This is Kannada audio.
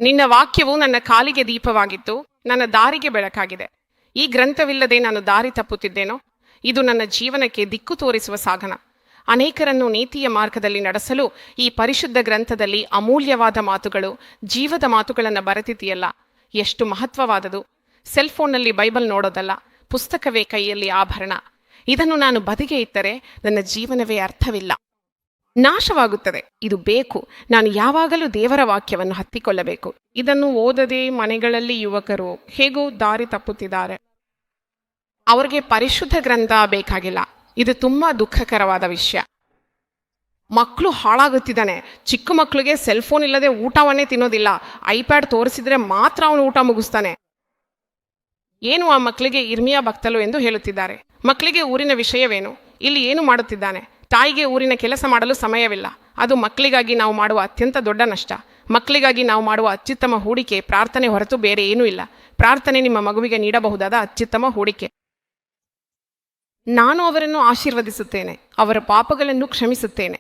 ನಿನ್ನ ವಾಕ್ಯವು ನನ್ನ ಕಾಲಿಗೆ ದೀಪವಾಗಿತ್ತು, ನನ್ನ ದಾರಿಗೆ ಬೆಳಕಾಗಿದೆ. ಈ ಗ್ರಂಥವಿಲ್ಲದೆ ನಾನು ದಾರಿ ತಪ್ಪುತ್ತಿದ್ದೇನೋ? ಇದು ನನ್ನ ಜೀವನಕ್ಕೆ ದಿಕ್ಕು ತೋರಿಸುವ ಸಾಧನ. ಅನೇಕರನ್ನು ನೀತಿಯ ಮಾರ್ಗದಲ್ಲಿ ನಡೆಸಲು ಈ ಪರಿಶುದ್ಧ ಗ್ರಂಥದಲ್ಲಿ ಅಮೂಲ್ಯವಾದ ಮಾತುಗಳು, ಜೀವದ ಮಾತುಗಳನ್ನು ಬರೆದಿದೆಯಲ್ಲ, ಎಷ್ಟು ಮಹತ್ವವಾದದು. ಸೆಲ್ಫೋನ್ನಲ್ಲಿ ಬೈಬಲ್ ನೋಡೋದಲ್ಲ, ಪುಸ್ತಕವೇ ಕೈಯಲ್ಲಿ ಆಭರಣ. ಇದನ್ನು ನಾನು ಬದಿಗೆ ಇಟ್ಟರೆ ನನ್ನ ಜೀವನವೇ ಅರ್ಥವಿಲ್ಲ, ನಾಶವಾಗುತ್ತದೆ. ಇದು ಬೇಕು. ನಾನು ಯಾವಾಗಲೂ ದೇವರ ವಾಕ್ಯವನ್ನು ಹತ್ತಿಕೊಳ್ಳಬೇಕು. ಇದನ್ನು ಓದದೆ ಮನೆಗಳಲ್ಲಿ ಯುವಕರು ಹೇಗೋ ದಾರಿ ತಪ್ಪುತ್ತಿದ್ದಾರೆ. ಅವರಿಗೆ ಪರಿಶುದ್ಧ ಗ್ರಂಥ ಬೇಕಾಗಿಲ್ಲ. ಇದು ತುಂಬಾ ದುಃಖಕರವಾದ ವಿಷಯ. ಮಕ್ಕಳು ಹಾಳಾಗುತ್ತಿದ್ದಾನೆ. ಚಿಕ್ಕ ಮಕ್ಕಳಿಗೆ ಸೆಲ್ಫೋನ್ ಇಲ್ಲದೆ ಊಟವನ್ನೇ ತಿನ್ನೋದಿಲ್ಲ. ಐಪ್ಯಾಡ್ ತೋರಿಸಿದ್ರೆ ಮಾತ್ರ ಅವನು ಊಟ ಮುಗಿಸ್ತಾನೆ. ಏನು ಆ ಮಕ್ಕಳಿಗೆ ಇರ್ಮಿಯಾ ಭಕ್ತಲು ಎಂದು ಹೇಳುತ್ತಿದ್ದಾರೆ. ಮಕ್ಕಳಿಗೆ ಊರಿನ ವಿಷಯವೇನು? ಇಲ್ಲಿ ಏನು ಮಾಡುತ್ತಿದ್ದಾನೆ? ತಾಯಿಗೆ ಊರಿನ ಕೆಲಸ ಮಾಡಲು ಸಮಯವಿಲ್ಲ. ಅದು ಮಕ್ಕಳಿಗಾಗಿ ನಾವು ಮಾಡುವ ಅತ್ಯಂತ ದೊಡ್ಡ ನಷ್ಟ. ಮಕ್ಕಳಿಗಾಗಿ ನಾವು ಮಾಡುವ ಅತ್ಯುತ್ತಮ ಹೂಡಿಕೆ ಪ್ರಾರ್ಥನೆ ಹೊರತು ಬೇರೆ ಏನೂ ಇಲ್ಲ. ಪ್ರಾರ್ಥನೆ ನಿಮ್ಮ ಮಗುವಿಗೆ ನೀಡಬಹುದಾದ ಅತ್ಯುತ್ತಮ ಹೂಡಿಕೆ. ನಾನು ಅವರನ್ನು ಆಶೀರ್ವದಿಸುತ್ತೇನೆ, ಅವರ ಪಾಪಗಳನ್ನು ಕ್ಷಮಿಸುತ್ತೇನೆ.